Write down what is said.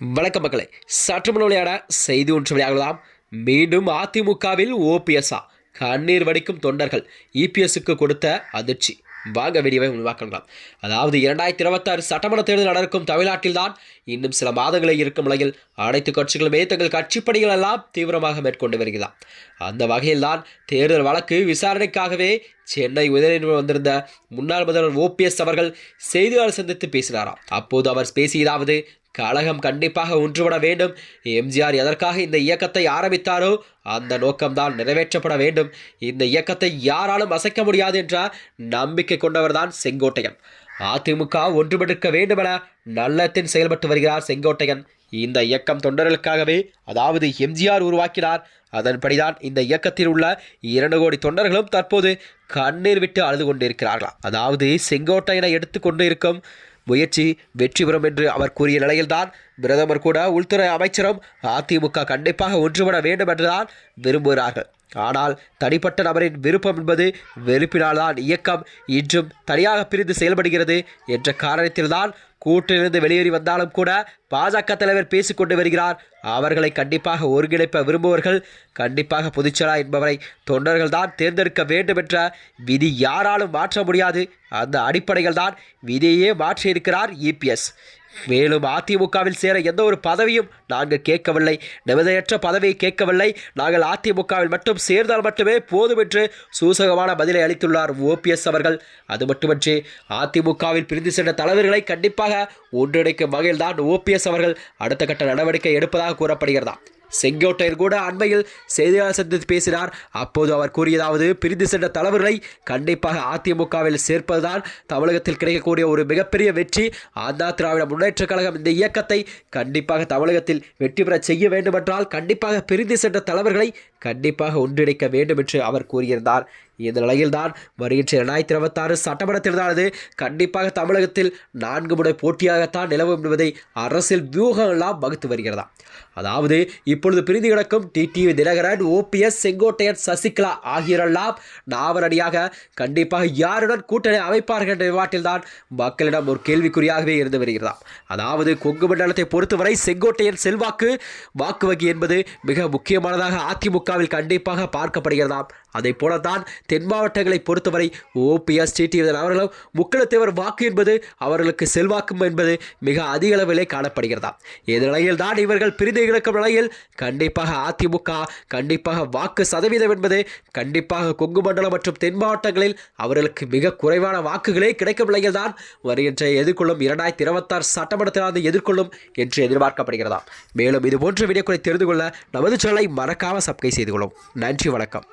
வணக்கம் மக்களே. சற்றுமுன் விளையாட செய்தி ஒன்று வெளியாகலாம். மீண்டும் அதிமுகவில் ஓபிஎஸ்ஆ கண்ணீர் வடிக்கும் தொண்டர்கள் இபிஎஸ்க்கு கொடுத்த அதிர்ச்சி. வாங்க வீடியோவை உருவாக்கலாம். அதாவது 2026 சட்டமன்ற தேர்தல் நடக்கும் தமிழ்நாட்டில் தான் இன்னும் சில மாதங்களே இருக்கும் நிலையில் அனைத்து கட்சிகளுமே தங்கள் கட்சி பணிகள் எல்லாம் தீவிரமாக மேற்கொண்டு வருகிறார். அந்த வகையில் தான் தேர்தல் வழக்கு விசாரணைக்காகவே சென்னை உயர்நீதிமன்றம் வந்திருந்த முன்னாள் முதல்வர் ஓபிஎஸ் அவர்கள் செய்தியாளர் சந்தித்து பேசினாராம். அப்போது அவர் பேசியதாவது, கழகம் கண்டிப்பாக ஒன்றுபட வேண்டும். எம்ஜிஆர் எதற்காக இந்த இயக்கத்தை ஆரம்பித்தாரோ அந்த நோக்கம்தான் நிறைவேற்றப்பட வேண்டும். இந்த இயக்கத்தை யாராலும் அசைக்க முடியாது என்ற நம்பிக்கை கொண்டவர்தான் செங்கோட்டையன். அதிமுக ஒன்றுபட்டிருக்க வேண்டும் என நல்லத்தின் செயல்பட்டு வருகிறார் செங்கோட்டையன். இந்த இயக்கம் தொண்டர்களுக்காகவே, அதாவது எம்ஜிஆர் உருவாக்கினார். அதன்படிதான் இந்த இயக்கத்தில் உள்ள 2 கோடி தொண்டர்களும் தற்போது கண்ணீர் விட்டு அழுது கொண்டிருக்கிறார்களாம். அதாவது செங்கோட்டையனை எடுத்துக்கொண்டு இருக்கும் முயற்சி வெற்றி பெறும் என்று அவர் கூறிய நிலையில்தான் பிரதமர் கூட உள்துறை அமைச்சரும் அதிமுக கண்டிப்பாக ஒன்றுபட வேண்டும் என்றுதான் விரும்புகிறார்கள். ஆனால் தனிப்பட்ட நபரின் விருப்பம் என்பது வெறுப்பினால்தான் இயக்கம் இன்றும் தனியாக பிரிந்து செயல்படுகிறது என்ற காரணத்தில்தான் கூட்டிலிருந்து வெளியேறி வந்தாலும் கூட பாஜக தலைவர் பேசிக்கொண்டு வருகிறார். அவர்களை கண்டிப்பாக ஒருங்கிணைப்ப விரும்புவர்கள் கண்டிப்பாக பொதுச்செயலா என்பவரை தொண்டர்கள் தான் தேர்ந்தெடுக்க வேண்டும் என்ற விதி யாராலும் மாற்ற முடியாது. அந்த அடிப்படையில் தான் விதியே மாற்றியிருக்கிறார் இபிஎஸ். மேலும் அதிமுகவில் சேர எந்த ஒரு பதவியும் நாங்கள் கேட்கவில்லை, நிபந்தனையற்ற பதவியை கேட்கவில்லை, நாங்கள் அதிமுகவில் மட்டும் சேர்ந்தால் மட்டுமே போதும் என்று சூசகமான பதிலை அளித்துள்ளார் ஓபிஎஸ் அவர்கள். அது மட்டுமன்றி அதிமுகவில் பிரிந்து சென்ற தலைவர்களை கண்டிப்பாக ஒன்றிணைக்கும் வகையில் தான் ஓபிஎஸ் அவர்கள் அடுத்த கட்ட நடவடிக்கை எடுப்பதாக கூறப்படுகிறதா. செங்கோட்டையர் கூட அண்மையில் செய்தியாளர் சந்தித்து பேசினார். அப்போது அவர் கூறியதாவது, பிரிந்து சென்ற தலைவர்களை கண்டிப்பாக அதிமுகவில் சேர்ப்பதுதான் தமிழகத்தில் கிடைக்கக்கூடிய ஒரு மிகப்பெரிய வெற்றி. அண்ணா திராவிட முன்னேற்ற கழகம் இந்த இயக்கத்தை கண்டிப்பாக தமிழகத்தில் வெற்றி பெற செய்ய வேண்டுமென்றால் கண்டிப்பாக பிரிந்து சென்ற தலைவர்களை கண்டிப்பாக ஒன்றிணைக்க வேண்டும் என்று அவர் கூறியிருந்தார். இந்த நிலையில்தான் வருகின்ற 2026 சட்டமன்ற தேர்தலானது கண்டிப்பாக தமிழகத்தில் 4 முறை போட்டியாகத்தான் நிலவும் என்பதை அரசியல் வியூகம் எல்லாம் வகுத்து வருகிறதா. அதாவது இப்பொழுது பிரிந்து கிடக்கும் டிடிவி தினகரன், ஓபிஎஸ், செங்கோட்டையன், சசிகலா ஆகியோரெல்லாம் நாவரடியாக கண்டிப்பாக யாருடன் கூட்டணி அமைப்பார்கள் என்ற விவாட்டில் தான் மக்களிடம் ஒரு கேள்விக்குறியாகவே இருந்து வருகிறதா. அதாவது கொங்கு மண்டலத்தை பொறுத்தவரை செங்கோட்டையன் செல்வாக்கு வாக்கு வங்கி என்பது மிக முக்கியமானதாக அதிமுகவில் கண்டிப்பாக பார்க்கப்படுகிறதாம். அதை போலத்தான் தென் மாவட்டங்களை பொறுத்தவரை ஓபிஎஸ், டிடிவி அவர்களும் முக்கியத்தேவர் வாக்கு என்பது அவர்களுக்கு செல்வாக்கும் என்பது மிக அதிக அளவிலே காணப்படுகிறதா. இந்த நிலையில் தான் இவர்கள் பிரிந்து கிடக்கும் நிலையில் கண்டிப்பாக அதிமுக கண்டிப்பாக வாக்கு சதவீதம் என்பது கண்டிப்பாக கொங்கு மண்டலம் மற்றும் தென் மாவட்டங்களில் அவர்களுக்கு மிக குறைவான வாக்குகளே கிடைக்கும் நிலையில் தான் வருகின்ற எதிர்கொள்ளும் 2026 சட்டமன்றத்தில் எதிர்கொள்ளும் என்று எதிர்பார்க்கப்படுகிறதா. மேலும் இதுபோன்ற வீடியோக்களை தெரிந்து கொள்ள நமது சேனலை மறக்காமல் சப்ஸ்கிரைப் செய்து கொள்ளும். நன்றி, வணக்கம்.